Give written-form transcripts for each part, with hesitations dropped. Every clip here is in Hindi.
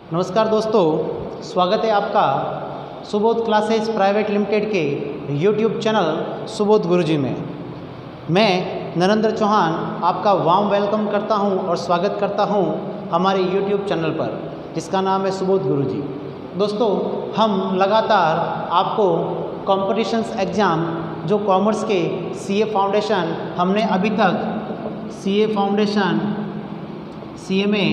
नमस्कार दोस्तों, स्वागत है आपका सुबोध क्लासेस प्राइवेट लिमिटेड के यूट्यूब चैनल सुबोध गुरुजी में। मैं नरेंद्र चौहान आपका वार्म वेलकम करता हूं और स्वागत करता हूं हमारे यूट्यूब चैनल पर जिसका नाम है सुबोध गुरुजी। दोस्तों, हम लगातार आपको कॉम्पिटिशन्स एग्ज़ाम जो कॉमर्स के सीए फाउंडेशन हमने अभी तक सीए फाउंडेशन, सीएमए,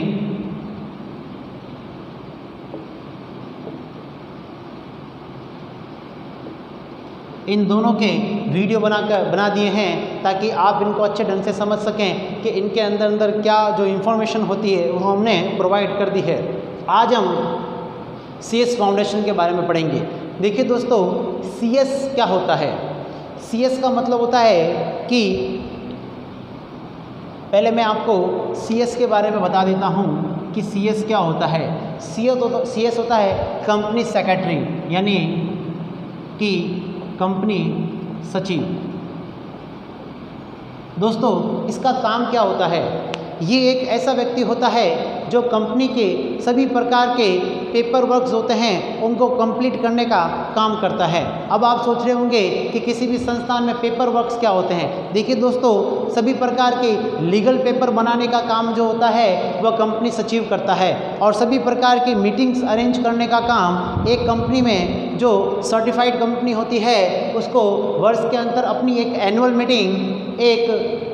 इन दोनों के वीडियो बना दिए हैं ताकि आप इनको अच्छे ढंग से समझ सकें कि इनके अंदर क्या जो इन्फॉर्मेशन होती है वो हमने प्रोवाइड कर दी है। आज हम सीएस फाउंडेशन के बारे में पढ़ेंगे। देखिए दोस्तों, सीएस क्या होता है। सीएस का मतलब होता है कि पहले मैं आपको सीएस के बारे में बता देता हूँ कि सीएस क्या होता है। सीएस होता है कंपनी सेक्रेटरी, यानी कि कंपनी सचिव। दोस्तों, इसका काम क्या होता है। ये एक ऐसा व्यक्ति होता है जो कंपनी के सभी प्रकार के पेपर वर्क्स होते हैं उनको कंप्लीट करने का काम करता है। अब आप सोच रहे होंगे कि किसी भी संस्थान में पेपर वर्क्स क्या होते हैं। देखिए दोस्तों, सभी प्रकार के लीगल पेपर बनाने का काम जो होता है वह कंपनी सचिव करता है, और सभी प्रकार की मीटिंग्स अरेंज करने का काम एक कंपनी में जो सर्टिफाइड कंपनी होती है उसको वर्ष के अंदर अपनी एक एनुअल मीटिंग, एक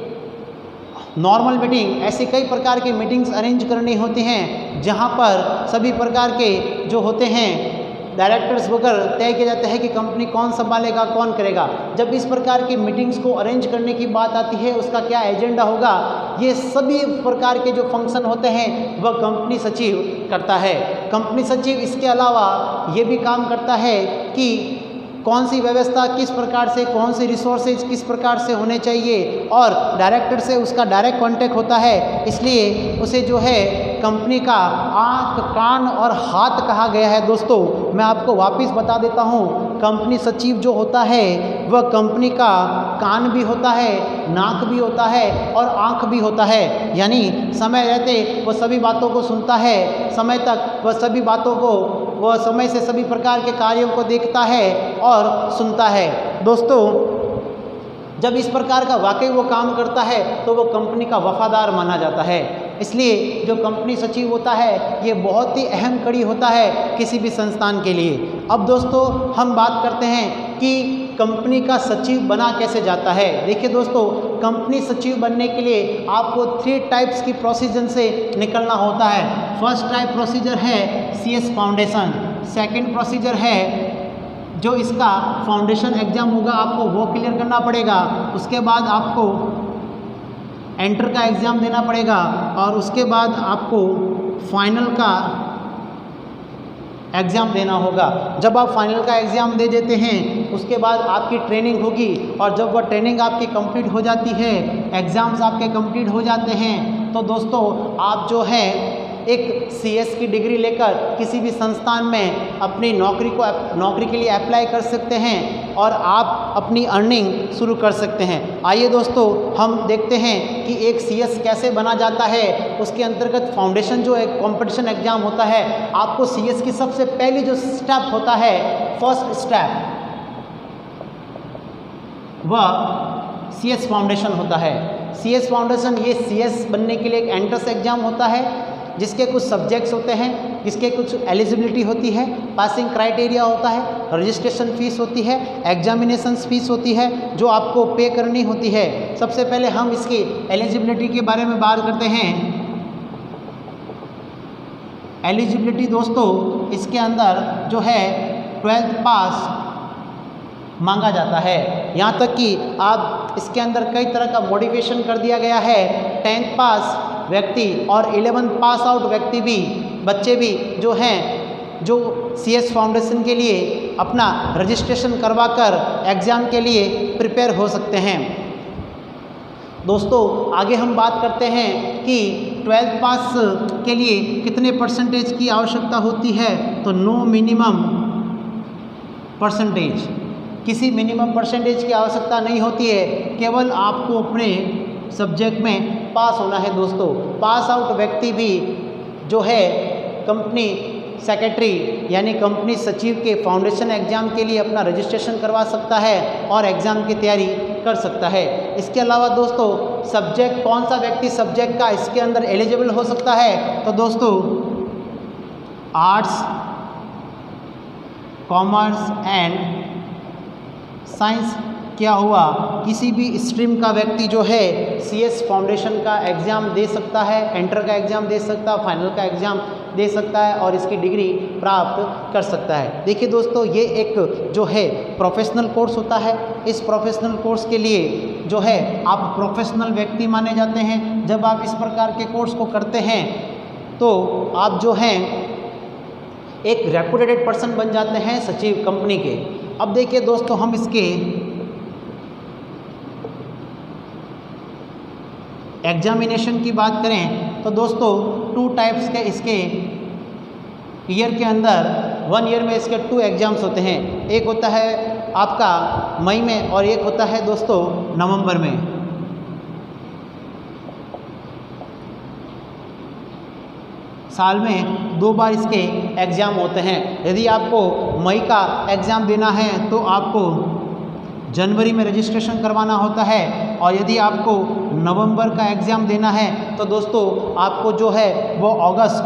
नॉर्मल मीटिंग, ऐसे कई प्रकार की मीटिंग्स अरेंज करनी होती हैं जहां पर सभी प्रकार के जो होते हैं डायरेक्टर्स वगैरह तय किया जाता है कि कंपनी कौन संभालेगा, कौन करेगा। जब इस प्रकार की मीटिंग्स को अरेंज करने की बात आती है, उसका क्या एजेंडा होगा, ये सभी प्रकार के जो फंक्शन होते हैं वह कंपनी सचिव करता है। कंपनी सचिव इसके अलावा ये भी काम करता है कि कौन सी व्यवस्था किस प्रकार से, कौन से रिसोर्सेज किस प्रकार से होने चाहिए, और डायरेक्टर से उसका डायरेक्ट कांटेक्ट होता है, इसलिए उसे जो है कंपनी का आँख, कान और हाथ कहा गया है। दोस्तों, मैं आपको वापस बता देता हूँ, कंपनी सचिव जो होता है वह कंपनी का कान भी होता है, नाक भी होता है और आँख भी होता है। यानी समय रहते वह सभी बातों को सुनता है, समय तक वह सभी बातों को, वह समय से सभी प्रकार के कार्यों को देखता है और सुनता है। दोस्तों, जब इस प्रकार का वाकई वो काम करता है तो वो कंपनी का वफादार माना जाता है। इसलिए जो कंपनी सचिव होता है ये बहुत ही अहम कड़ी होता है किसी भी संस्थान के लिए। अब दोस्तों, हम बात करते हैं कि कंपनी का सचिव बना कैसे जाता है। देखिए दोस्तों, कंपनी सचिव बनने के लिए आपको 3 टाइप्स की प्रोसीजर से निकलना होता है। फर्स्ट टाइप प्रोसीजर है सीएस फाउंडेशन। सेकंड प्रोसीजर है जो इसका फाउंडेशन एग्ज़ाम होगा आपको वो क्लियर करना पड़ेगा। उसके बाद आपको एंटर का एग्ज़ाम देना पड़ेगा और उसके बाद आपको फाइनल का एग्ज़ाम देना होगा। जब आप फाइनल का एग्ज़ाम दे देते हैं उसके बाद आपकी ट्रेनिंग होगी, और जब वह ट्रेनिंग आपकी कंप्लीट हो जाती है, एग्ज़ाम्स आपके कंप्लीट हो जाते हैं, तो दोस्तों आप जो है एक सीएस की डिग्री लेकर किसी भी संस्थान में अपनी नौकरी के लिए अप्लाई कर सकते हैं और आप अपनी अर्निंग शुरू कर सकते हैं। आइए दोस्तों, हम देखते हैं कि एक सीएस कैसे बना जाता है। उसके अंतर्गत फाउंडेशन जो एक कंपटीशन एग्ज़ाम होता है, आपको सीएस की सबसे पहली जो स्टेप होता है, फर्स्ट स्टेप, वह सीएस फाउंडेशन होता है। सीएस फाउंडेशन ये सीएस बनने के लिए एक एंट्रेंस एग्ज़ाम होता है जिसके कुछ सब्जेक्ट्स होते हैं, जिसके कुछ एलिजिबिलिटी होती है, पासिंग क्राइटेरिया होता है, रजिस्ट्रेशन फ़ीस होती है, एग्जामिनेशन फ़ीस होती है जो आपको पे करनी होती है। सबसे पहले हम इसकी एलिजिबिलिटी के बारे में बात करते हैं। एलिजिबिलिटी दोस्तों, इसके अंदर जो है 12th पास मांगा जाता है। यहाँ तक कि आप इसके अंदर कई तरह का मॉडिफिकेशन कर दिया गया है। 10th पास व्यक्ति और 11th पास आउट व्यक्ति भी, बच्चे भी जो हैं, जो सीएस फाउंडेशन के लिए अपना रजिस्ट्रेशन करवाकर एग्ज़ाम के लिए प्रिपेयर हो सकते हैं। दोस्तों, आगे हम बात करते हैं कि 12th पास के लिए कितने परसेंटेज की आवश्यकता होती है। तो नो मिनिमम परसेंटेज, किसी मिनिमम परसेंटेज की आवश्यकता नहीं होती है, केवल आपको अपने सब्जेक्ट में पास होना है। दोस्तों, पास आउट व्यक्ति भी जो है कंपनी सेक्रेटरी यानी कंपनी सचिव के फाउंडेशन एग्ज़ाम के लिए अपना रजिस्ट्रेशन करवा सकता है और एग्ज़ाम की तैयारी कर सकता है। इसके अलावा दोस्तों सब्जेक्ट, कौन सा व्यक्ति सब्जेक्ट का इसके अंदर एलिजिबल हो सकता है, तो दोस्तों आर्ट्स, कॉमर्स एंड साइंस क्या हुआ, किसी भी स्ट्रीम का व्यक्ति जो है CS फाउंडेशन का एग्ज़ाम दे सकता है, एंटर का एग्ज़ाम दे सकता है, फाइनल का एग्ज़ाम दे सकता है और इसकी डिग्री प्राप्त कर सकता है। देखिए दोस्तों ये एक जो है प्रोफेशनल कोर्स होता है। इस प्रोफेशनल कोर्स के लिए जो है आप प्रोफेशनल व्यक्ति माने जाते हैं। जब आप इस प्रकार के कोर्स को करते हैं तो आप जो हैं एक रेपुटेड पर्सन बन जाते हैं सचिव कंपनी के। अब देखिए दोस्तों हम इसके एग्जामिनेशन की बात करें तो दोस्तों 2 टाइप्स के इसके ईयर के अंदर 1 ईयर में इसके 2 एग्ज़ाम्स होते हैं। एक होता है आपका मई में और एक होता है दोस्तों नवंबर में। साल में 2 बार इसके एग्ज़ाम होते हैं। यदि आपको मई का एग्ज़ाम देना है तो आपको जनवरी में रजिस्ट्रेशन करवाना होता है और यदि आपको नवंबर का एग्ज़ाम देना है तो दोस्तों आपको जो है वो अगस्त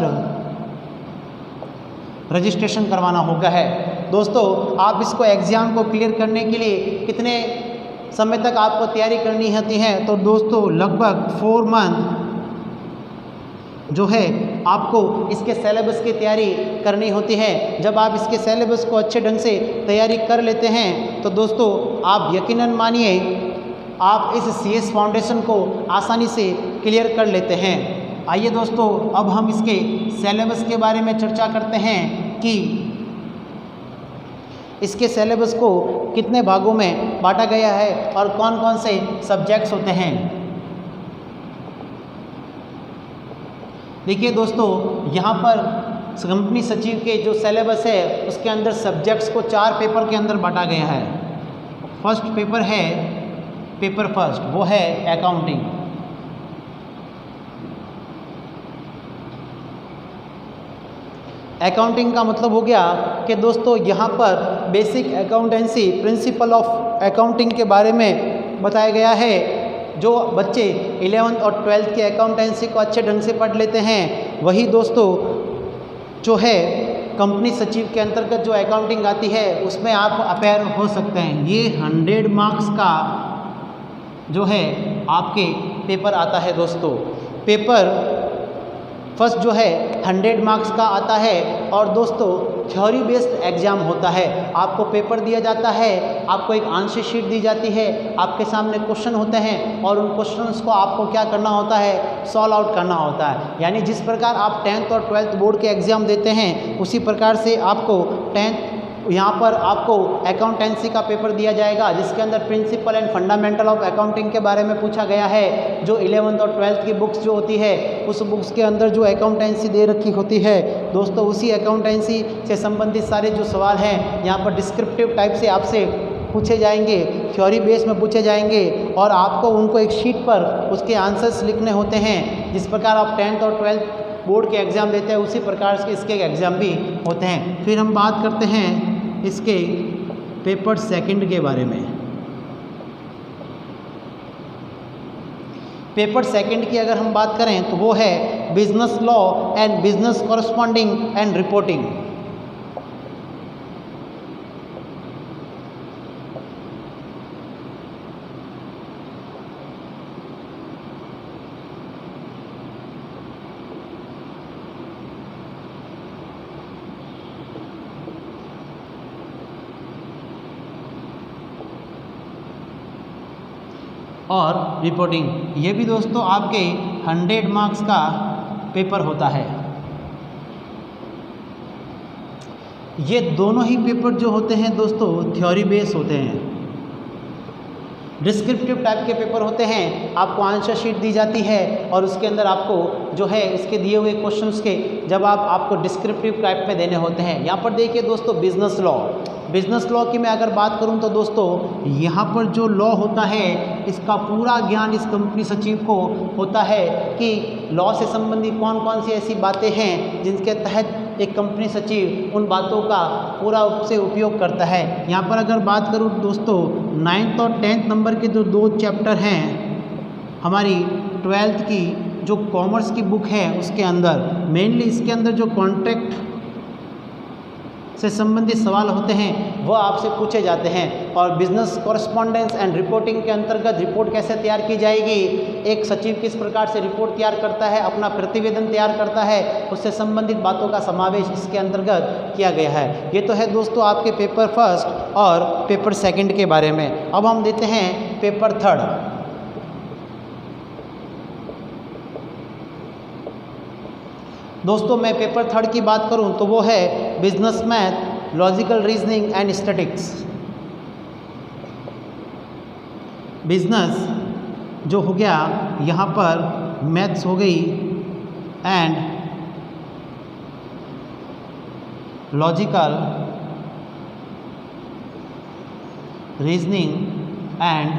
रजिस्ट्रेशन करवाना होगा है। दोस्तों आप इसको एग्ज़ाम को क्लियर करने के लिए कितने समय तक आपको तैयारी करनी होती है, तो दोस्तों लगभग 4 मंथ जो है आपको इसके सिलेबस की तैयारी करनी होती है। जब आप इसके सिलेबस को अच्छे ढंग से तैयारी कर लेते हैं तो दोस्तों आप यकीनन मानिए आप इस CS फाउंडेशन को आसानी से क्लियर कर लेते हैं। आइए दोस्तों अब हम इसके सिलेबस के बारे में चर्चा करते हैं कि इसके सिलेबस को कितने भागों में बांटा गया है और कौन कौन से सब्जेक्ट्स होते हैं। देखिए दोस्तों यहाँ पर कंपनी सचिव के जो सिलेबस है उसके अंदर सब्जेक्ट्स को 4 पेपर के अंदर बांटा गया है। फर्स्ट पेपर है पेपर फर्स्ट, वो है अकाउंटिंग। अकाउंटिंग का मतलब हो गया कि दोस्तों यहाँ पर basic accountancy, principle of accounting के बारे में बताया गया है। जो बच्चे 11th और 12th के अकाउंटेंसी को अच्छे ढंग से पढ़ लेते हैं वही दोस्तों जो है कंपनी सचिव के अंतर्गत जो अकाउंटिंग आती है उसमें आप अपेयर हो सकते हैं। ये 100 मार्क्स का जो है आपके पेपर आता है दोस्तों। पेपर फर्स्ट जो है 100 मार्क्स का आता है और दोस्तों थ्योरी बेस्ड एग्ज़ाम होता है। आपको पेपर दिया जाता है, आपको एक आंसर शीट दी जाती है, आपके सामने क्वेश्चन होते हैं और उन क्वेश्चंस को आपको क्या करना होता है, सॉल्व आउट करना होता है। यानी जिस प्रकार आप 10th और 12th बोर्ड के एग्ज़ाम देते हैं उसी प्रकार से आपको 10th यहाँ पर आपको अकाउंटेंसी का पेपर दिया जाएगा जिसके अंदर principle and fundamental of accounting के बारे में पूछा गया है। जो 11th और 12th की बुक्स जो होती है उस बुक्स के अंदर जो अकाउंटेंसी दे रखी होती है दोस्तों उसी अकाउंटेंसी से संबंधित सारे जो सवाल हैं यहाँ पर डिस्क्रिप्टिव टाइप से आपसे पूछे जाएंगे, थ्योरी बेस में पूछे जाएंगे और आपको उनको एक शीट पर उसके आंसर्स लिखने होते हैं। जिस प्रकार आप 10th और 12th बोर्ड के एग्ज़ाम देते हैं उसी प्रकार से इसके एग्ज़ाम भी होते हैं। फिर हम बात करते हैं इसके पेपर सेकंड के बारे में। पेपर सेकंड की अगर हम बात करें तो वो है business law and business corresponding and reporting. और रिपोर्टिंग, ये भी दोस्तों आपके 100 मार्क्स का पेपर होता है। ये दोनों ही पेपर जो होते हैं दोस्तों थ्योरी बेस होते हैं। डिस्क्रिप्टिव टाइप के पेपर होते हैं, आपको आंसर शीट दी जाती है और उसके अंदर आपको जो है इसके दिए हुए क्वेश्चंस के जवाब आपको डिस्क्रिप्टिव टाइप में देने होते हैं। यहाँ पर देखिए दोस्तों, बिजनेस लॉ की मैं अगर बात करूं तो दोस्तों यहाँ पर जो लॉ होता है इसका पूरा ज्ञान इस कंपनी सचिव को होता है कि लॉ से संबंधित कौन कौन सी ऐसी बातें हैं जिनके तहत एक कंपनी सचिव उन बातों का पूरा से उपयोग करता है। यहाँ पर अगर बात करूँ दोस्तों 9th और 10th नंबर के जो 2 चैप्टर हैं हमारी 12th की जो कॉमर्स की बुक है उसके अंदर मेनली इसके अंदर जो कॉन्ट्रैक्ट से संबंधित सवाल होते हैं वह आपसे पूछे जाते हैं। और बिजनेस कॉरेस्पॉन्डेंस एंड रिपोर्टिंग के अंतर्गत रिपोर्ट कैसे तैयार की जाएगी, एक सचिव किस प्रकार से रिपोर्ट तैयार करता है, अपना प्रतिवेदन तैयार करता है, उससे संबंधित बातों का समावेश इसके अंतर्गत किया गया है। ये तो है दोस्तों आपके पेपर फर्स्ट और पेपर सेकंड के बारे में। अब हम देते हैं पेपर थर्ड। दोस्तों मैं पेपर थर्ड की बात करूं तो वो है business math, logical reasoning and statics. Business जो हो गया यहाँ पर मैथ्स हो गई and logical reasoning and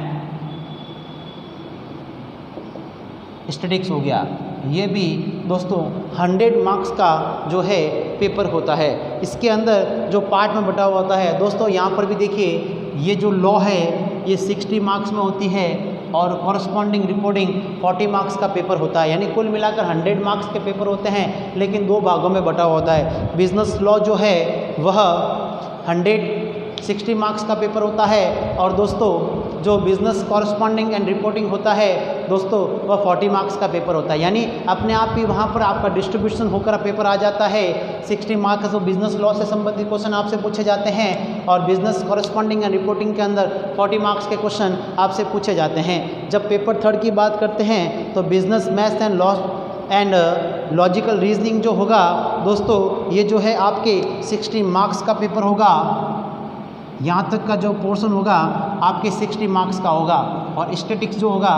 statics हो गया। ये भी दोस्तों 100 मार्क्स का जो है पेपर होता है। इसके अंदर जो पार्ट में बटा हुआ होता है दोस्तों, यहाँ पर भी देखिए ये जो लॉ है ये 60 मार्क्स में होती है और कॉरस्पॉन्डिंग रिपोर्टिंग 40 मार्क्स का पेपर होता है। यानी कुल मिलाकर 100 मार्क्स के पेपर होते हैं लेकिन 2 भागों में बटा हुआ होता है। बिजनेस लॉ जो है वह 160 मार्क्स का पेपर होता है और दोस्तों जो बिजनेस कॉरस्पॉन्डिंग एंड रिपोर्टिंग होता है दोस्तों वह 40 मार्क्स का पेपर होता है। यानी अपने आप ही वहाँ पर आपका डिस्ट्रीब्यूशन होकर पेपर आ जाता है। 60 मार्क्स तो बिजनेस लॉ से संबंधित क्वेश्चन आपसे पूछे जाते हैं और बिजनेस कॉरस्पॉन्डिंग एंड रिपोर्टिंग के अंदर 40 मार्क्स के क्वेश्चन आपसे पूछे जाते हैं। जब पेपर थर्ड की बात करते हैं तो business maths and law and logical reasoning जो होगा दोस्तों ये जो है आपके 60 मार्क्स का पेपर होगा। यहाँ तक का जो पोर्शन होगा आपके 60 मार्क्स का होगा और स्टैटिक्स जो होगा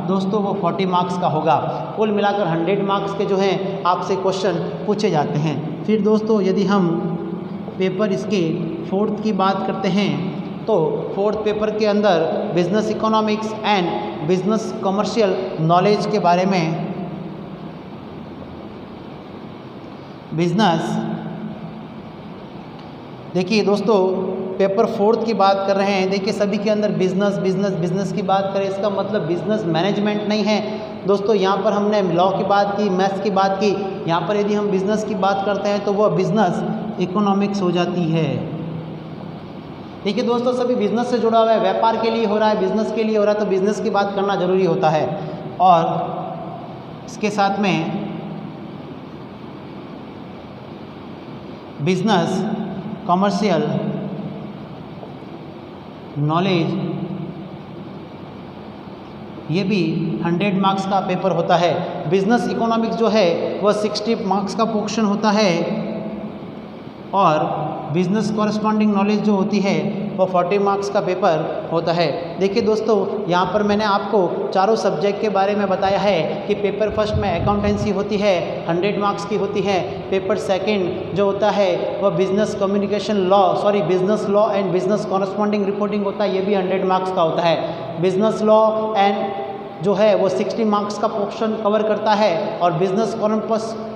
दोस्तों वो 40 मार्क्स का होगा। कुल मिलाकर 100 मार्क्स के जो हैं आपसे क्वेश्चन पूछे जाते हैं। फिर दोस्तों यदि हम पेपर इसके फोर्थ की बात करते हैं तो फोर्थ पेपर के अंदर business economics and business commercial knowledge के बारे में बिजनेस देखिए दोस्तों पेपर फोर्थ की बात कर रहे हैं। देखिए सभी के अंदर बिजनेस बिजनेस बिजनेस की बात करें इसका मतलब बिजनेस मैनेजमेंट नहीं है दोस्तों। यहाँ पर हमने लॉ की बात की, मैथ्स की बात की, यहाँ पर यदि हम बिजनेस की बात करते हैं तो वह बिजनेस इकोनॉमिक्स हो जाती है। देखिए दोस्तों सभी बिजनेस से जुड़ा हुआ है, व्यापार के लिए हो रहा है, बिजनेस के लिए हो रहा है तो बिजनेस की बात करना जरूरी होता है। और इसके साथ में बिजनेस कमर्शियल नॉलेज ये भी 100 मार्क्स का पेपर होता है। बिजनेस इकोनॉमिक्स जो है वह 60 मार्क्स का पोर्शन होता है और बिजनेस कॉरस्पॉन्डिंग नॉलेज जो होती है वो 40 मार्क्स का पेपर होता है। देखिए दोस्तों यहाँ पर मैंने आपको चारों सब्जेक्ट के बारे में बताया है कि पेपर फर्स्ट में अकाउंटेंसी होती है 100 मार्क्स की होती है। पेपर सेकंड जो होता है वह business business law and business corresponding reporting होता है, ये भी 100 मार्क्स का होता है। बिजनेस लॉ एंड जो है वो 60 मार्क्स का पोर्शन कवर करता है और बिजनेस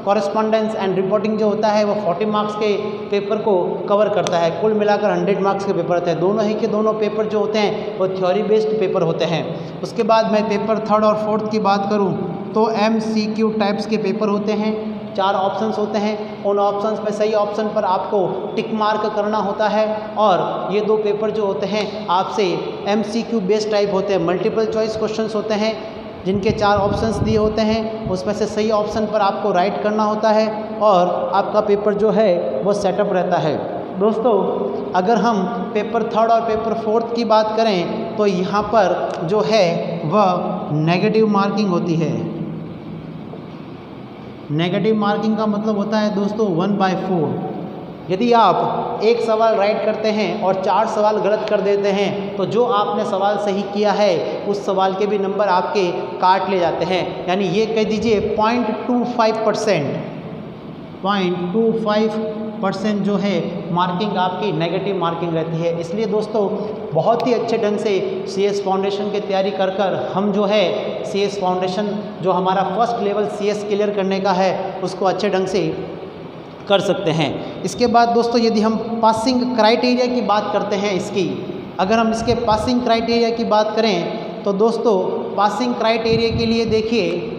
कॉरेस्पॉन्डेंस एंड रिपोर्टिंग जो होता है वो 40 मार्क्स के पेपर को कवर करता है। कुल मिलाकर 100 मार्क्स के पेपर होते हैं। दोनों ही के दोनों पेपर जो होते हैं वो थ्योरी बेस्ड पेपर होते हैं। उसके बाद मैं पेपर थर्ड और फोर्थ की बात करूं तो MCQ टाइप्स के पेपर होते हैं। 4 ऑप्शंस होते हैं, उन ऑप्शंस में सही ऑप्शन पर आपको टिक मार्क करना होता है और ये 2 पेपर जो होते हैं आपसे MCQ बेस्ड टाइप होते हैं। मल्टीपल चॉइस क्वेश्चंस होते हैं जिनके 4 ऑप्शंस दिए होते हैं, उसमें से सही ऑप्शन पर आपको राइट करना होता है और आपका पेपर जो है वो सेटअप रहता है। दोस्तों अगर हम पेपर थर्ड और पेपर फोर्थ की बात करें तो यहाँ पर जो है वह नेगेटिव मार्किंग होती है। नेगेटिव मार्किंग का मतलब होता है दोस्तों 1/4। यदि आप एक सवाल राइट करते हैं और 4 सवाल गलत कर देते हैं तो जो आपने सवाल सही किया है उस सवाल के भी नंबर आपके काट ले जाते हैं। यानी ये कह दीजिए 0.25% जो है मार्किंग आपकी नेगेटिव मार्किंग रहती है। इसलिए दोस्तों बहुत ही अच्छे ढंग से CS फाउंडेशन की तैयारी कर हम जो है CS फाउंडेशन जो हमारा फर्स्ट लेवल CS क्लियर करने का है उसको अच्छे ढंग से कर सकते हैं। इसके बाद दोस्तों यदि हम पासिंग क्राइटेरिया की बात करते हैं अगर हम इसके पासिंग क्राइटेरिया की बात करें तो दोस्तों पासिंग क्राइटेरिया के लिए देखिए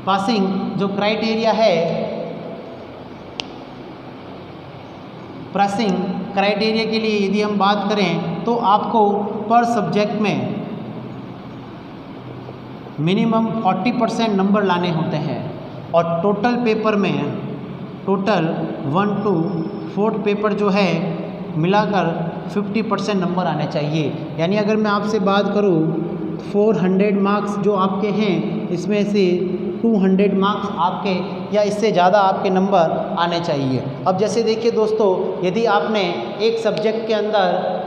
पासिंग जो क्राइटेरिया है पासिंग क्राइटेरिया के लिए यदि हम बात करें तो आपको पर सब्जेक्ट में मिनिमम 40% नंबर लाने होते हैं और टोटल पेपर में टोटल 1 to 4 पेपर जो है मिलाकर 50% नंबर आने चाहिए। यानी अगर मैं आपसे बात करूं 400 मार्क्स जो आपके हैं इसमें से 200 मार्क्स आपके या इससे ज़्यादा आपके नंबर आने चाहिए। अब जैसे देखिए दोस्तों यदि आपने एक सब्जेक्ट के अंदर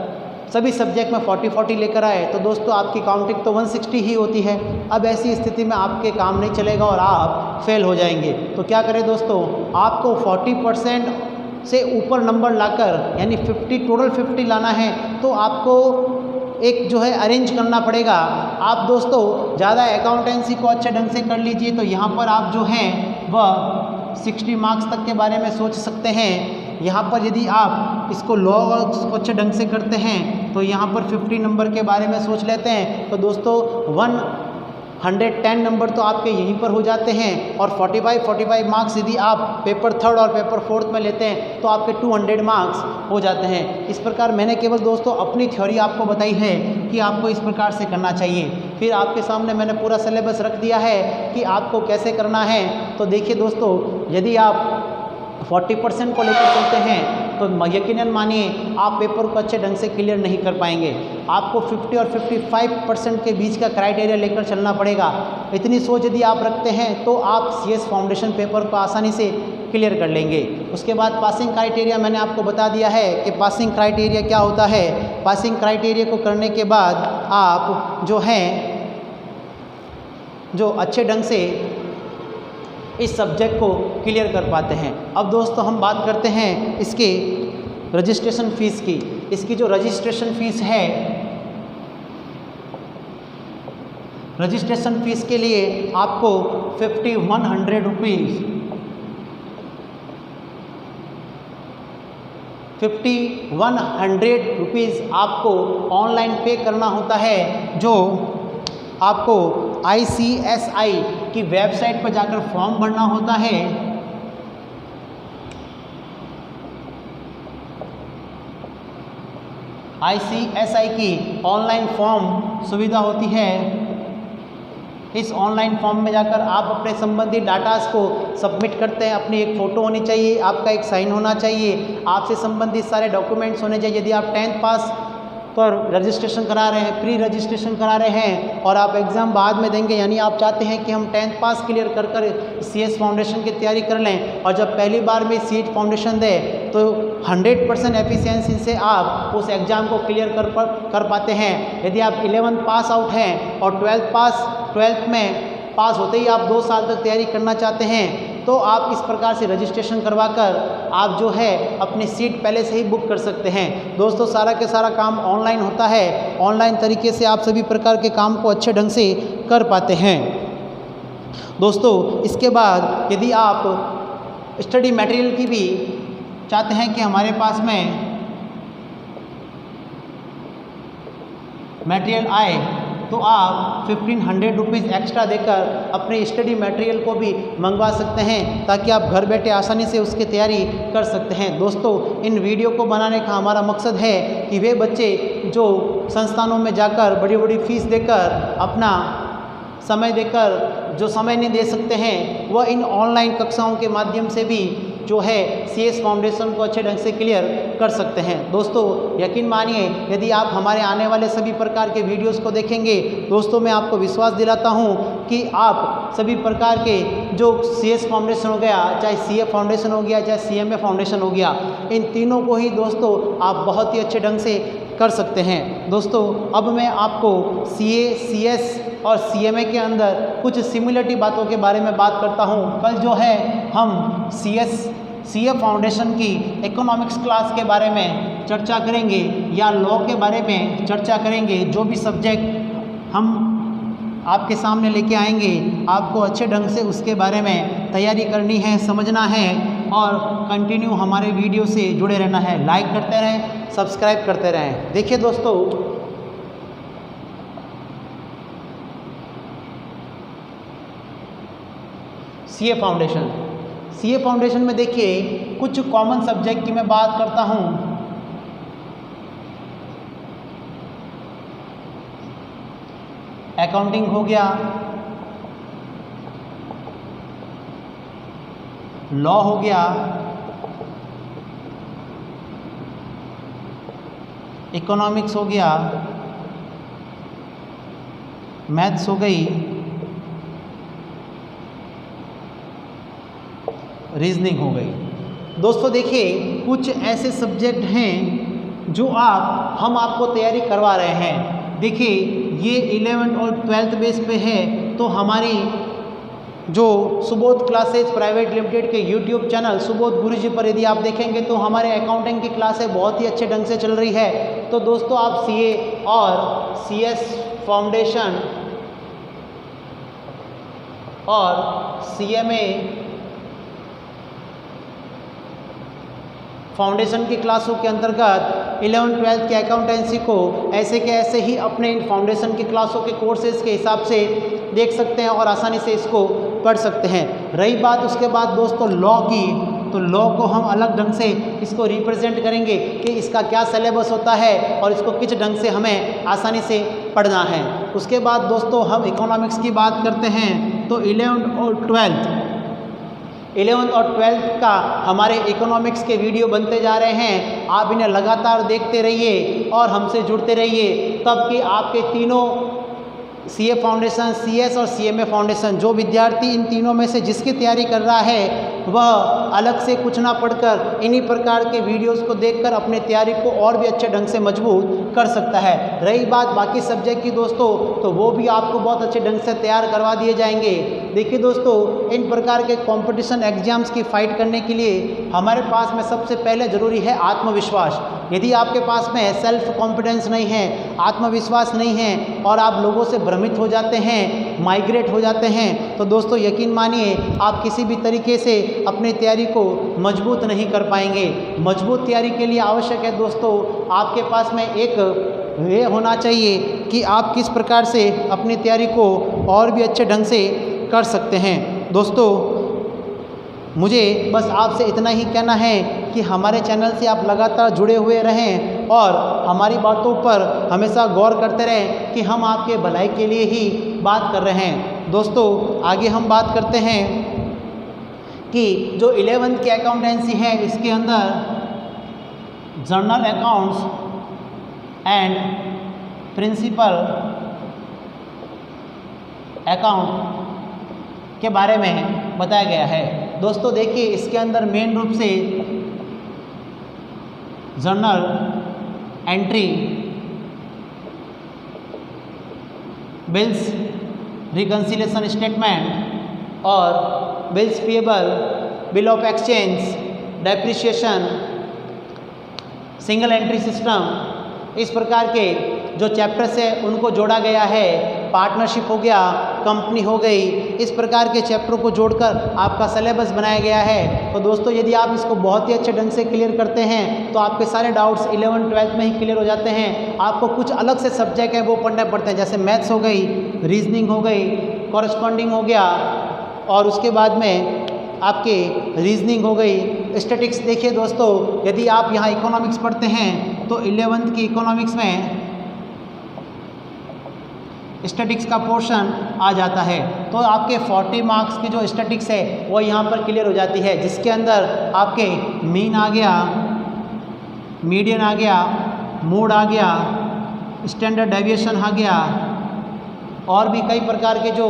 सभी सब्जेक्ट में 40-40 लेकर आए तो दोस्तों आपकी काउंटिंग तो 160 ही होती है। अब ऐसी स्थिति में आपके काम नहीं चलेगा और आप फेल हो जाएंगे। तो क्या करें दोस्तों, आपको 40% से ऊपर नंबर लाकर यानी 50 टोटल 50 लाना है तो आपको एक जो है अरेंज करना पड़ेगा। आप दोस्तों ज़्यादा अकाउंटेंसी को अच्छे ढंग से कर लीजिए तो यहाँ पर आप जो हैं वह 60 मार्क्स तक के बारे में सोच सकते हैं। यहाँ पर यदि आप इसको लॉग्स को अच्छे ढंग से करते हैं तो यहाँ पर 50 नंबर के बारे में सोच लेते हैं तो दोस्तों 110 नंबर तो आपके यहीं पर हो जाते हैं और 45 मार्क्स यदि आप पेपर थर्ड और पेपर फोर्थ में लेते हैं तो आपके 200 मार्क्स हो जाते हैं। इस प्रकार मैंने केवल दोस्तों अपनी थ्योरी आपको बताई है कि आपको इस प्रकार से करना चाहिए। फिर आपके सामने मैंने पूरा सिलेबस रख दिया है कि आपको कैसे करना है। तो देखिए दोस्तों यदि आप 40% को लेकर चलते हैं तो यकीनन मानिए आप पेपर को अच्छे ढंग से क्लियर नहीं कर पाएंगे। आपको 50 और 55% के बीच का क्राइटेरिया लेकर चलना पड़ेगा। इतनी सोच यदि आप रखते हैं तो आप CS फाउंडेशन पेपर को आसानी से क्लियर कर लेंगे। उसके बाद पासिंग क्राइटेरिया मैंने आपको बता दिया है कि पासिंग क्राइटेरिया क्या होता है। पासिंग क्राइटेरिया को करने के बाद आप जो हैं जो अच्छे ढंग से इस सब्जेक्ट को क्लियर कर पाते हैं। अब दोस्तों हम बात करते हैं इसके रजिस्ट्रेशन फ़ीस की। इसकी जो रजिस्ट्रेशन फ़ीस है, रजिस्ट्रेशन फ़ीस के लिए आपको 5100 रुपीज़ 5100 रुपीज़ आपको ऑनलाइन पे करना होता है, जो आपको ICSI की वेबसाइट पर जाकर फॉर्म भरना होता है। ICSI की ऑनलाइन फॉर्म सुविधा होती है। इस ऑनलाइन फॉर्म में जाकर आप अपने संबंधित डाटास को सबमिट करते हैं। अपनी एक फ़ोटो होनी चाहिए, आपका एक साइन होना चाहिए, आपसे संबंधित सारे डॉक्यूमेंट्स होने चाहिए। यदि आप 10th पास पर रजिस्ट्रेशन करा रहे हैं, प्री रजिस्ट्रेशन करा रहे हैं और आप एग्ज़ाम बाद में देंगे, यानी आप चाहते हैं कि हम 10th पास क्लियर कर CS फाउंडेशन की तैयारी कर लें और जब पहली बार में CS फाउंडेशन दें तो 100% एफिशिएंसी से आप उस एग्ज़ाम को क्लियर कर पाते हैं। यदि आप 11th पास आउट हैं और 12th में पास होते ही आप 2 साल तक तैयारी करना चाहते हैं तो आप इस प्रकार से रजिस्ट्रेशन करवाकर आप जो है अपनी सीट पहले से ही बुक कर सकते हैं। दोस्तों सारा के सारा काम ऑनलाइन होता है। ऑनलाइन तरीके से आप सभी प्रकार के काम को अच्छे ढंग से कर पाते हैं। दोस्तों इसके बाद यदि आप स्टडी मटेरियल की भी चाहते हैं कि हमारे पास में मटेरियल आए तो आप 1500 रुपीज़ एक्स्ट्रा देकर अपने स्टडी मटेरियल को भी मंगवा सकते हैं ताकि आप घर बैठे आसानी से उसकी तैयारी कर सकते हैं। दोस्तों इन वीडियो को बनाने का हमारा मकसद है कि वे बच्चे जो संस्थानों में जाकर बड़ी बड़ी फीस देकर अपना समय देकर जो समय नहीं दे सकते हैं वह इन ऑनलाइन कक्षाओं के माध्यम से भी जो है CS फाउंडेशन को अच्छे ढंग से क्लियर कर सकते हैं। दोस्तों यकीन मानिए यदि आप हमारे आने वाले सभी प्रकार के वीडियोस को देखेंगे, दोस्तों मैं आपको विश्वास दिलाता हूं कि आप सभी प्रकार के जो CS फाउंडेशन हो गया, चाहे CA फाउंडेशन हो गया, चाहे CMA फाउंडेशन हो गया, इन तीनों को ही दोस्तों आप बहुत ही अच्छे ढंग से कर सकते हैं। दोस्तों अब मैं आपको CA, CS और CMA के अंदर कुछ सिमिलरिटी बातों के बारे में बात करता हूं। कल जो है हम CA फाउंडेशन की इकोनॉमिक्स क्लास के बारे में चर्चा करेंगे या लॉ के बारे में चर्चा करेंगे। जो भी सब्जेक्ट हम आपके सामने लेके आएंगे, आपको अच्छे ढंग से उसके बारे में तैयारी करनी है, समझना है और कंटिन्यू हमारे वीडियो से जुड़े रहना है। लाइक करते रहें, सब्सक्राइब करते रहें। देखिए दोस्तों, CA फाउंडेशन में देखिए कुछ कॉमन सब्जेक्ट की मैं बात करता हूं। अकाउंटिंग हो गया, लॉ हो गया, इकोनॉमिक्स हो गया, मैथ्स हो गई, रीजनिंग हो गई। दोस्तों देखिए कुछ ऐसे सब्जेक्ट हैं जो हम आपको तैयारी करवा रहे हैं। देखिए ये 11th और 12th बेस पे है, तो हमारी जो सुबोध क्लासेस प्राइवेट लिमिटेड के YouTube चैनल सुबोध गुरुजी पर यदि आप देखेंगे तो हमारे अकाउंटिंग की क्लासें बहुत ही अच्छे ढंग से चल रही है। तो दोस्तों आप CA और CS फाउंडेशन और CMA फाउंडेशन की क्लासों के अंतर्गत 11th-12th के अकाउंटेंसी को ऐसे के ऐसे ही अपने इन फाउंडेशन की क्लासों के कोर्सेज के हिसाब से देख सकते हैं और आसानी से इसको पढ़ सकते हैं। रही बात उसके बाद दोस्तों लॉ की, तो लॉ को हम अलग ढंग से इसको रिप्रेजेंट करेंगे कि इसका क्या सिलेबस होता है और इसको किस ढंग से हमें आसानी से पढ़ना है। उसके बाद दोस्तों हम इकोनॉमिक्स की बात करते हैं, तो 11th और 12th का हमारे इकोनॉमिक्स के वीडियो बनते जा रहे हैं। आप इन्हें लगातार देखते रहिए और हमसे जुड़ते रहिए, तब कि आपके तीनों CA फाउंडेशन, CS और CMA फाउंडेशन, जो विद्यार्थी इन तीनों में से जिसकी तैयारी कर रहा है वह अलग से कुछ ना पढ़कर इन्हीं प्रकार के वीडियोस को देखकर अपने तैयारी को और भी अच्छे ढंग से मजबूत कर सकता है। रही बात बाकी सब्जेक्ट की दोस्तों, तो वो भी आपको बहुत अच्छे ढंग से तैयार करवा दिए जाएंगे। देखिए दोस्तों, इन प्रकार के कंपटीशन एग्जाम्स की फाइट करने के लिए हमारे पास में सबसे पहले ज़रूरी है आत्मविश्वास। यदि आपके पास में सेल्फ कॉन्फिडेंस नहीं है, आत्मविश्वास नहीं है और आप लोगों से भ्रमित हो जाते हैं, माइग्रेट हो जाते हैं, तो दोस्तों यकीन मानिए आप किसी भी तरीके से अपनी तैयारी को मजबूत नहीं कर पाएंगे। मजबूत तैयारी के लिए आवश्यक है दोस्तों आपके पास में एक वे होना चाहिए कि आप किस प्रकार से अपनी तैयारी को और भी अच्छे ढंग से कर सकते हैं। दोस्तों मुझे बस आपसे इतना ही कहना है कि हमारे चैनल से आप लगातार जुड़े हुए रहें और हमारी बातों पर हमेशा गौर करते रहें कि हम आपके भलाई के लिए ही बात कर रहे हैं। दोस्तों आगे हम बात करते हैं कि जो 11th की अकाउंटेंसी है इसके अंदर journal accounts and principal account के बारे में बताया गया है। दोस्तों देखिए इसके अंदर मेन रूप से journal entry, bills reconciliation statement और bills payable, bill of exchange, depreciation, single entry system, इस प्रकार के जो चैप्टर्स है उनको जोड़ा गया है। पार्टनरशिप हो गया, कंपनी हो गई, इस प्रकार के चैप्टरों को जोड़कर आपका सिलेबस बनाया गया है। तो दोस्तों यदि आप इसको बहुत ही अच्छे ढंग से क्लियर करते हैं तो आपके सारे डाउट्स 11th-12th में ही क्लियर हो जाते हैं। आपको कुछ अलग से सब्जेक्ट है वो पढ़ने पड़ते हैं, जैसे मैथ्स हो गई, रीजनिंग हो गई, कॉरेस्पॉन्डिंग हो गया और उसके बाद में आपके रीजनिंग हो गई, स्टैटिक्स। देखिए दोस्तों यदि आप यहाँ इकोनॉमिक्स पढ़ते हैं तो 11th की इकोनॉमिक्स में स्टैटिक्स का पोर्शन आ जाता है। तो आपके 40 मार्क्स की जो स्टैटिक्स है वो यहाँ पर क्लियर हो जाती है, जिसके अंदर आपके मीन आ गया, मीडियन आ गया, मोड आ गया, स्टैंडर्ड डेविएशन आ गया, और भी कई प्रकार के जो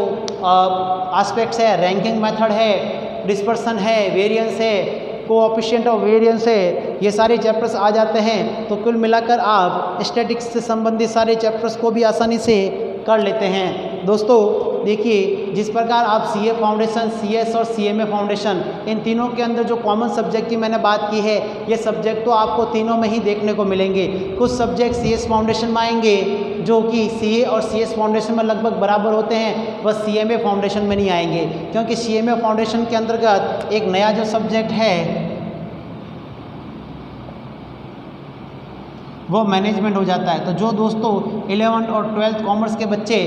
एस्पेक्ट्स है, रैंकिंग मेथड है, डिस्पर्सन है, वेरिएंस है, कोएफिशिएंट ऑफ वेरिएंस है, ये सारे चैप्टर्स आ जाते हैं। तो कुल मिलाकर आप स्टैटिक्स से संबंधित सारे चैप्टर्स को भी आसानी से कर लेते हैं। दोस्तों देखिए, जिस प्रकार आप सीए फाउंडेशन, सीएस और सीएमए फाउंडेशन, इन तीनों के अंदर जो कॉमन सब्जेक्ट की मैंने बात की है, ये सब्जेक्ट तो आपको तीनों में ही देखने को मिलेंगे। कुछ सब्जेक्ट सीएस फाउंडेशन में आएंगे जो कि सीए और सीएस फाउंडेशन में लगभग बराबर होते हैं, वह सीएमए फाउंडेशन में नहीं आएंगे, क्योंकि सीएमए फाउंडेशन के अंतर्गत एक नया जो सब्जेक्ट है वो मैनेजमेंट हो जाता है। तो जो दोस्तों 11th और 12th कॉमर्स के बच्चे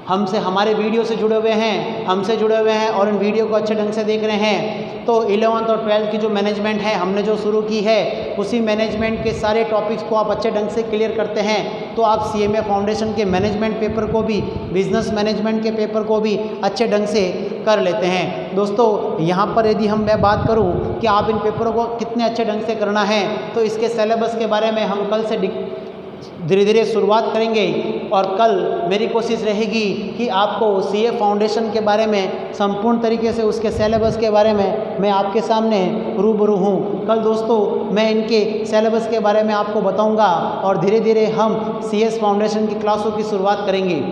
हमसे, हमारे वीडियो से जुड़े हुए हैं, हमसे जुड़े हुए हैं और इन वीडियो को अच्छे ढंग से देख रहे हैं, तो 11th और 12th की जो मैनेजमेंट है हमने जो शुरू की है, उसी मैनेजमेंट के सारे टॉपिक्स को आप अच्छे ढंग से क्लियर करते हैं, तो आप सीएमए फाउंडेशन के मैनेजमेंट पेपर को भी, बिजनेस मैनेजमेंट के पेपर को भी अच्छे ढंग से कर लेते हैं। दोस्तों यहाँ पर यदि मैं बात करूँ कि आप इन पेपरों को कितने अच्छे ढंग से करना है, तो इसके सिलेबस के बारे में हम कल से धीरे धीरे शुरुआत करेंगे, और कल मेरी कोशिश रहेगी कि आपको सीए फाउंडेशन के बारे में संपूर्ण तरीके से, उसके सिलेबस के बारे में मैं आपके सामने रूबरू हूँ। कल दोस्तों मैं इनके सिलेबस के बारे में आपको बताऊँगा और धीरे धीरे हम सीएस फाउंडेशन की क्लासों की शुरुआत करेंगे।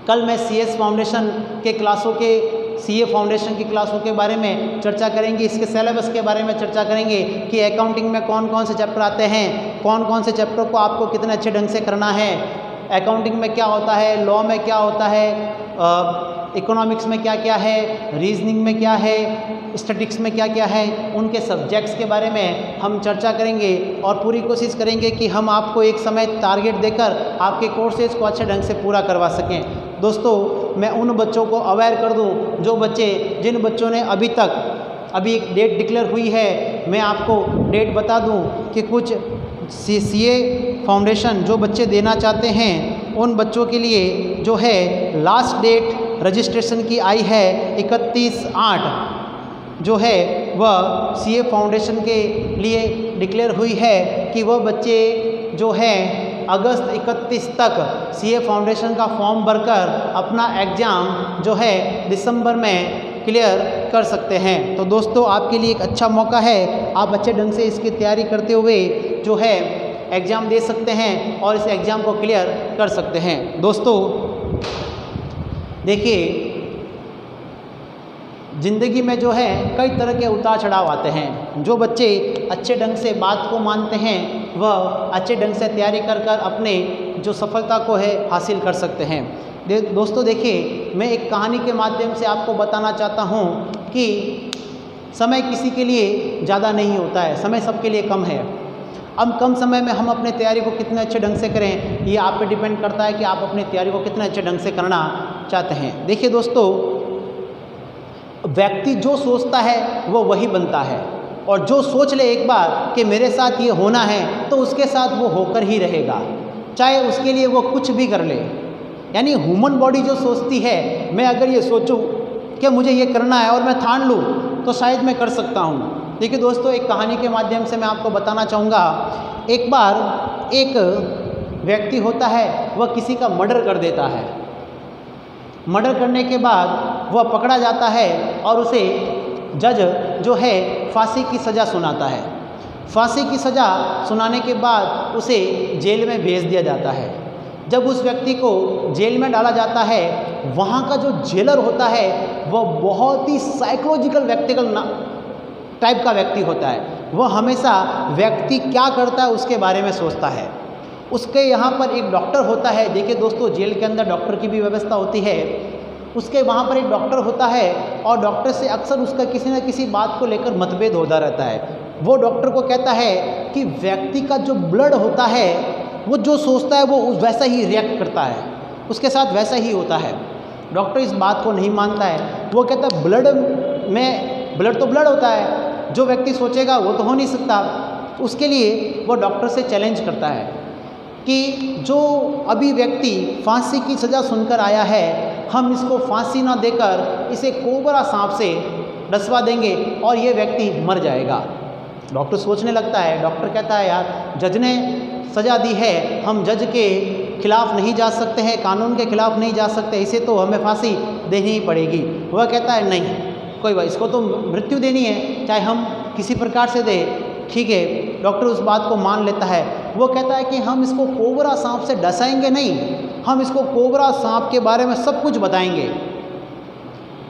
कल मैं सीएस फाउंडेशन के क्लासों के, सीए फाउंडेशन की क्लासों के बारे में चर्चा करेंगे, इसके सिलेबस के बारे में चर्चा करेंगे कि अकाउंटिंग में कौन कौन से चैप्टर आते हैं, कौन कौन से चैप्टर को आपको कितने अच्छे ढंग से करना है, अकाउंटिंग में क्या होता है, लॉ में क्या होता है, इकोनॉमिक्स में क्या क्या है, रीजनिंग में क्या है, स्टैटिक्स में क्या क्या है, उनके सब्जेक्ट्स के बारे में हम चर्चा करेंगे और पूरी कोशिश करेंगे कि हम आपको एक समय टारगेट देकर आपके कोर्सेज को अच्छे ढंग से पूरा करवा सकें। दोस्तों मैं उन बच्चों को अवेयर कर दूं, जो बच्चे, जिन बच्चों ने अभी एक डेट डिक्लेयर हुई है, मैं आपको डेट बता दूं कि कुछ सीए फाउंडेशन जो बच्चे देना चाहते हैं, उन बच्चों के लिए जो है लास्ट डेट रजिस्ट्रेशन की आई है 31/8 जो है वह सीए फाउंडेशन के लिए डिक्लेयर हुई है कि वह बच्चे जो है अगस्त 31 तक सीए फाउंडेशन का फॉर्म भरकर अपना एग्ज़ाम जो है दिसंबर में क्लियर कर सकते हैं। तो दोस्तों आपके लिए एक अच्छा मौका है, आप अच्छे ढंग से इसकी तैयारी करते हुए जो है एग्ज़ाम दे सकते हैं और इस एग्ज़ाम को क्लियर कर सकते हैं। दोस्तों देखिए, ज़िंदगी में जो है कई तरह के उतार चढ़ाव आते हैं। जो बच्चे अच्छे ढंग से बात को मानते हैं वह अच्छे ढंग से तैयारी कर अपने जो सफलता को है हासिल कर सकते हैं। दोस्तों देखिए, मैं एक कहानी के माध्यम से आपको बताना चाहता हूँ कि समय किसी के लिए ज़्यादा नहीं होता है, समय सबके लिए कम है। अब कम समय में हम अपने तैयारी को कितने अच्छे ढंग से करें, ये आप पे डिपेंड करता है कि आप अपनी तैयारी को कितने अच्छे ढंग से करना चाहते हैं। देखिए दोस्तों, व्यक्ति जो सोचता है वो वही बनता है, और जो सोच ले एक बार कि मेरे साथ ये होना है तो उसके साथ वो होकर ही रहेगा, चाहे उसके लिए वो कुछ भी कर ले। यानी ह्यूमन बॉडी जो सोचती है, मैं अगर ये सोचूं कि मुझे ये करना है और मैं ठान लूँ तो शायद मैं कर सकता हूँ। देखिए दोस्तों, एक कहानी के माध्यम से मैं आपको बताना चाहूँगा। एक बार एक व्यक्ति होता है, वह किसी का मर्डर कर देता है। मर्डर करने के बाद वह पकड़ा जाता है और उसे जज जो है फांसी की सज़ा सुनाता है। फांसी की सज़ा सुनाने के बाद उसे जेल में भेज दिया जाता है। जब उस व्यक्ति को जेल में डाला जाता है, वहाँ का जो जेलर होता है वह बहुत ही साइकोलॉजिकल व्यक्तिगत टाइप का व्यक्ति होता है। वह हमेशा व्यक्ति क्या करता है उसके बारे में सोचता है। उसके यहाँ पर एक डॉक्टर होता है। देखिए दोस्तों, जेल के अंदर डॉक्टर की भी व्यवस्था होती है। उसके वहाँ पर एक डॉक्टर होता है और डॉक्टर से अक्सर उसका किसी न किसी बात को लेकर मतभेद होता रहता है। वो डॉक्टर को कहता है कि व्यक्ति का जो ब्लड होता है वो जो सोचता है वो वैसा ही रिएक्ट करता है, उसके साथ वैसा ही होता है। डॉक्टर इस बात को नहीं मानता है। वो कहता है ब्लड तो ब्लड होता है, जो व्यक्ति सोचेगा वो तो हो नहीं सकता। उसके लिए वो डॉक्टर से चैलेंज करता है कि जो अभी व्यक्ति फांसी की सज़ा सुनकर आया है, हम इसको फांसी ना देकर इसे कोबरा सांप से डसवा देंगे और ये व्यक्ति मर जाएगा। डॉक्टर सोचने लगता है, डॉक्टर कहता है यार जज ने सज़ा दी है, हम जज के खिलाफ़ नहीं जा सकते हैं, कानून के खिलाफ़ नहीं जा सकते, इसे तो हमें फांसी देनी ही पड़ेगी। वह कहता है नहीं कोई बात, इसको तो मृत्यु देनी है, चाहे हम किसी प्रकार से दें, ठीक है। डॉक्टर उस बात को मान लेता है। वो कहता है कि हम इसको कोबरा सांप से डसाएंगे नहीं, हम इसको कोबरा सांप के बारे में सब कुछ बताएंगे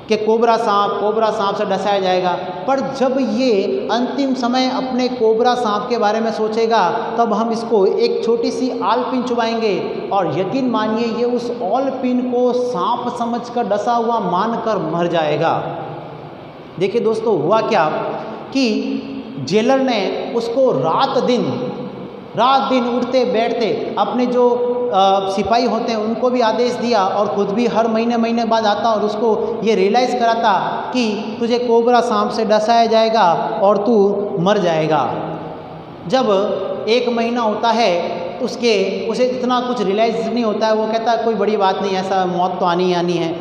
कि कोबरा सांप से डसाया जाएगा। पर जब ये अंतिम समय अपने कोबरा सांप के बारे में सोचेगा, तब हम इसको एक छोटी सी आलपिन चुबाएंगे और यकीन मानिए ये उस आलपिन को सांप समझकर डसा हुआ मानकर मर जाएगा। देखिए दोस्तों, हुआ क्या कि जेलर ने उसको रात दिन उठते बैठते अपने जो सिपाही होते हैं उनको भी आदेश दिया और खुद भी हर महीने बाद आता और उसको ये रियलाइज़ कराता कि तुझे कोबरा सांप से डसाया जाएगा और तू मर जाएगा। जब 1 महीना होता है उसे इतना कुछ रियलाइज़ नहीं होता है, वो कहता है कोई बड़ी बात नहीं, ऐसा मौत तो आनी ही आनी है।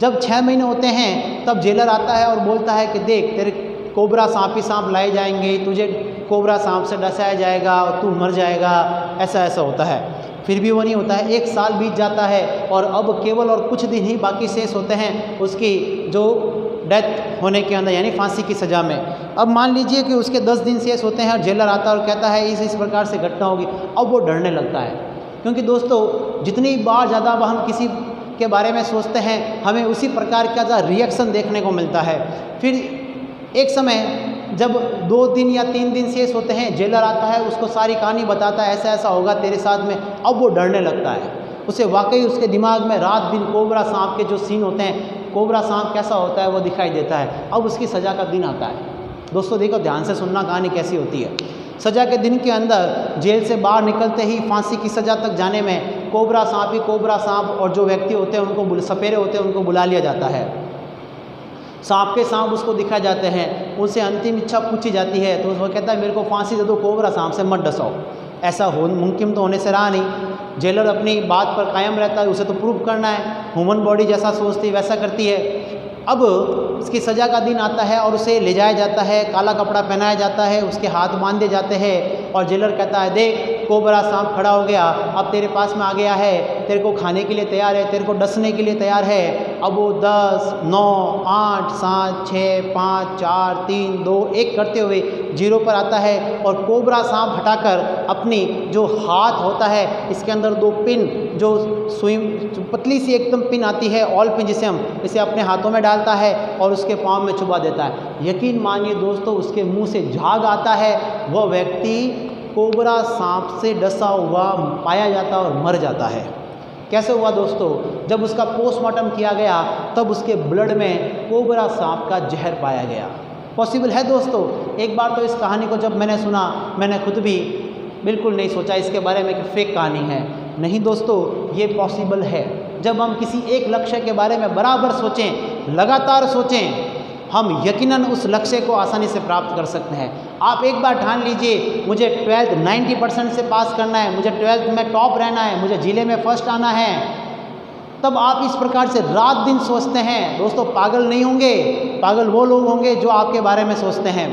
जब 6 महीने होते हैं तब जेलर आता है और बोलता है कि देख तेरे कोबरा सांप लाए जाएंगे, तुझे कोबरा सांप से डसाया जाएगा और तू मर जाएगा, ऐसा होता है। फिर भी वो नहीं होता है। 1 साल बीत जाता है और अब केवल और कुछ दिन ही बाकी शेष होते हैं उसकी जो डेथ होने के अंदर, यानी फांसी की सज़ा में। अब मान लीजिए कि उसके 10 दिन शेष होते हैं और जेलर आता है और कहता है इस प्रकार से घटना होगी। अब वो डरने लगता है, क्योंकि दोस्तों जितनी बार ज़्यादा हम किसी के बारे में सोचते हैं हमें उसी प्रकार का रिएक्शन देखने को मिलता है। फिर एक समय जब 2 दिन या 3 दिन शेष होते हैं, जेलर आता है, उसको सारी कहानी बताता है, ऐसा होगा तेरे साथ में। अब वो डरने लगता है, उसे वाकई उसके दिमाग में रात दिन कोबरा सांप के जो सीन होते हैं, कोबरा सांप कैसा होता है वो दिखाई देता है। अब उसकी सज़ा का दिन आता है। दोस्तों देखो, ध्यान से सुनना कहानी कैसी होती है। सज़ा के दिन के अंदर जेल से बाहर निकलते ही फांसी की सज़ा तक जाने में कोबरा सांप और जो व्यक्ति होते हैं उनको सपेरे होते हैं उनको बुला लिया जाता है। सांप के सांप उसको दिखाए जाते हैं, उनसे अंतिम इच्छा पूछी जाती है तो वो कहता है मेरे को फांसी दे दो, कोबरा सांप से मत डसाओ। ऐसा मुमकिन तो होने से रहा नहीं। जेलर अपनी बात पर कायम रहता है, उसे तो प्रूव करना है, ह्यूमन बॉडी जैसा सोचती है वैसा करती है। अब इसकी सज़ा का दिन आता है और उसे ले जाया जाता है, काला कपड़ा पहनाया जाता है, उसके हाथ बांधे जाते हैं और जेलर कहता है देख कोबरा सांप खड़ा हो गया, अब तेरे पास में आ गया है, तेरे को खाने के लिए तैयार है, तेरे को डसने के लिए तैयार है। अब वो 10, 9, 8, 7, 6, 5, 4, 3, 2, 1 करते हुए 0 पर आता है और कोबरा सांप हटाकर अपनी जो हाथ होता है इसके अंदर 2 पिन, जो सुई पतली सी एकदम पिन आती है, ऑल पिन जिसे हम इसे अपने हाथों में डालता है और उसके पाँव में चुबा देता है। यकीन मानिए दोस्तों, उसके मुंह से झाग आता है, वह व्यक्ति कोबरा सांप से डसा हुआ पाया जाता है और मर जाता है। कैसे हुआ दोस्तों? जब उसका पोस्टमार्टम किया गया तब उसके ब्लड में कोबरा सांप का जहर पाया गया। पॉसिबल है दोस्तों? एक बार तो इस कहानी को जब मैंने सुना, मैंने खुद भी बिल्कुल नहीं सोचा इसके बारे में कि फेक कहानी है। नहीं दोस्तों, ये पॉसिबल है। जब हम किसी एक लक्ष्य के बारे में बराबर सोचें, लगातार सोचें, हम यकीनन उस लक्ष्य को आसानी से प्राप्त कर सकते हैं। आप एक बार ठान लीजिए मुझे 12th 90% से पास करना है, मुझे 12th में टॉप रहना है, मुझे जिले में फर्स्ट आना है, तब आप इस प्रकार से रात दिन सोचते हैं। दोस्तों पागल नहीं होंगे, पागल वो लोग होंगे जो आपके बारे में सोचते हैं।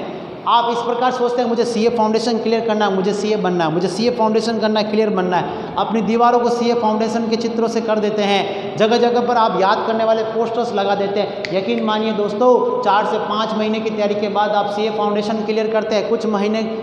आप इस प्रकार सोचते हैं मुझे सीए फाउंडेशन क्लियर करना है, मुझे सीए बनना है, मुझे सीए फाउंडेशन करना है, क्लियर बनना है। अपनी दीवारों को सीए फाउंडेशन के चित्रों से कर देते हैं, जगह जगह पर आप याद करने वाले पोस्टर्स लगा देते हैं। यकीन मानिए दोस्तों, 4 से 5 महीने की तैयारी के बाद आप सीए फाउंडेशन क्लियर करते हैं।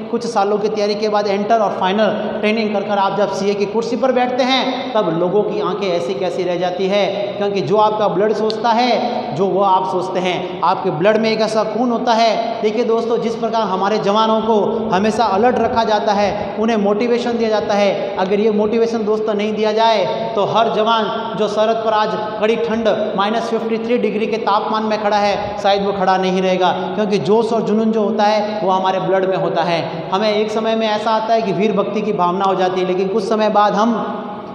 कुछ सालों की तैयारी के बाद एंटर और फाइनल ट्रेनिंग कर कर आप जब सीए की कुर्सी पर बैठते हैं तब लोगों की आंखें ऐसी कैसी रह जाती है, क्योंकि जो आपका ब्लड सोचता है जो वो आप सोचते हैं। आपके ब्लड में एक ऐसा खून होता है। देखिए दोस्तों, जिस प्रकार हमारे जवानों को हमेशा अलर्ट रखा जाता है, उन्हें मोटिवेशन दिया जाता है, अगर ये मोटिवेशन दोस्तों नहीं दिया जाए तो हर जवान जो सरहद पर आज कड़ी ठंड -53 डिग्री के तापमान में खड़ा है, शायद वो खड़ा नहीं रहेगा, क्योंकि जोश और जुनून जो होता है वो हमारे ब्लड में होता है। हमें एक समय में ऐसा आता है कि वीर भक्ति की भावना हो जाती है, लेकिन कुछ समय बाद हम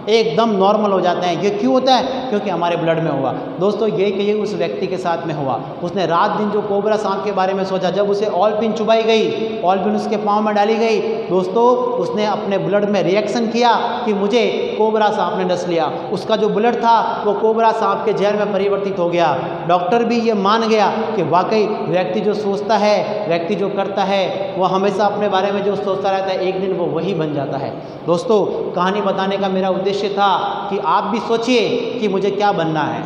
एकदम नॉर्मल हो जाते हैं। ये क्यों होता है? क्योंकि हमारे ब्लड में हुआ। दोस्तों ये उस व्यक्ति के साथ में हुआ। उसने रात दिन जो कोबरा सांप के बारे में सोचा, जब उसे ऑलपिन चुभाई गई, ऑलपिन उसके पाँव में डाली गई, दोस्तों उसने अपने ब्लड में रिएक्शन किया कि मुझे कोबरा सांप ने डस लिया। उसका जो ब्लड था वो कोबरा सांप के जहर में परिवर्तित हो गया। डॉक्टर भी ये मान गया कि वाकई व्यक्ति जो सोचता है, व्यक्ति जो करता है, वो हमेशा अपने बारे में जो सोचता रहता है, एक दिन वो वही बन जाता है। दोस्तों कहानी बताने का मेरा उद्देश्य था कि आप भी सोचिए कि मुझे क्या बनना है।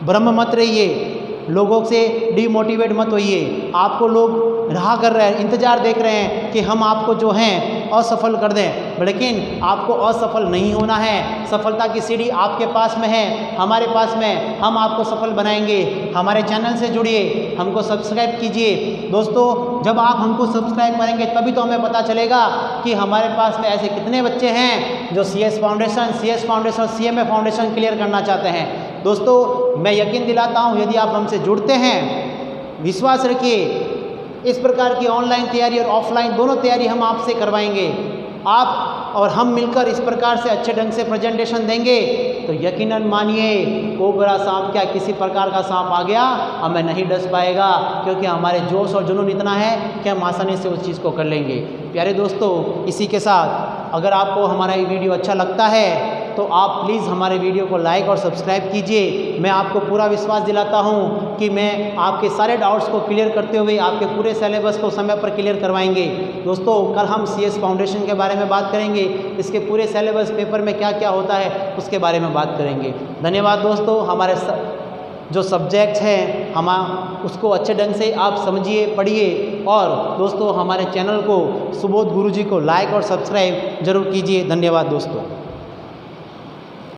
ब्रह्म मत रहिए, लोगों से डिमोटिवेट मत होइए। आपको लोग राह कर रहे हैं, इंतज़ार देख रहे हैं कि हम आपको जो हैं असफल कर दें, लेकिन आपको असफल नहीं होना है। सफलता की सीढ़ी आपके पास में है, हमारे पास में। हम आपको सफल बनाएंगे। हमारे चैनल से जुड़िए, हमको सब्सक्राइब कीजिए। दोस्तों जब आप हमको सब्सक्राइब करेंगे तभी तो हमें पता चलेगा कि हमारे पास में ऐसे कितने बच्चे हैं जो CS foundation, CMA foundation clear करना चाहते हैं। दोस्तों मैं यकीन दिलाता हूँ, यदि आप हमसे जुड़ते हैं, विश्वास रखिए, इस प्रकार की ऑनलाइन तैयारी और ऑफलाइन दोनों तैयारी हम आपसे करवाएंगे। आप और हम मिलकर इस प्रकार से अच्छे ढंग से प्रेजेंटेशन देंगे तो यकीनन मानिए कोबरा सांप क्या किसी प्रकार का सांप आ गया हमें नहीं डस पाएगा, क्योंकि हमारे जोश और जुनून इतना है कि हम आसानी से उस चीज़ को कर लेंगे। प्यारे दोस्तों, इसी के साथ अगर आपको हमारा ये वीडियो अच्छा लगता है तो आप प्लीज़ हमारे वीडियो को लाइक और सब्सक्राइब कीजिए। मैं आपको पूरा विश्वास दिलाता हूँ कि मैं आपके सारे डाउट्स को क्लियर करते हुए आपके पूरे सिलेबस को समय पर क्लियर करवाएंगे। दोस्तों कल हम CS फाउंडेशन के बारे में बात करेंगे, इसके पूरे सिलेबस पेपर में क्या क्या होता है उसके बारे में बात करेंगे। धन्यवाद दोस्तों। हमारे जो सब्जेक्ट्स हैं हम उसको अच्छे ढंग से आप समझिए, पढ़िए, और दोस्तों हमारे चैनल को सुबोध गुरुजी को लाइक और सब्सक्राइब जरूर कीजिए। धन्यवाद दोस्तों।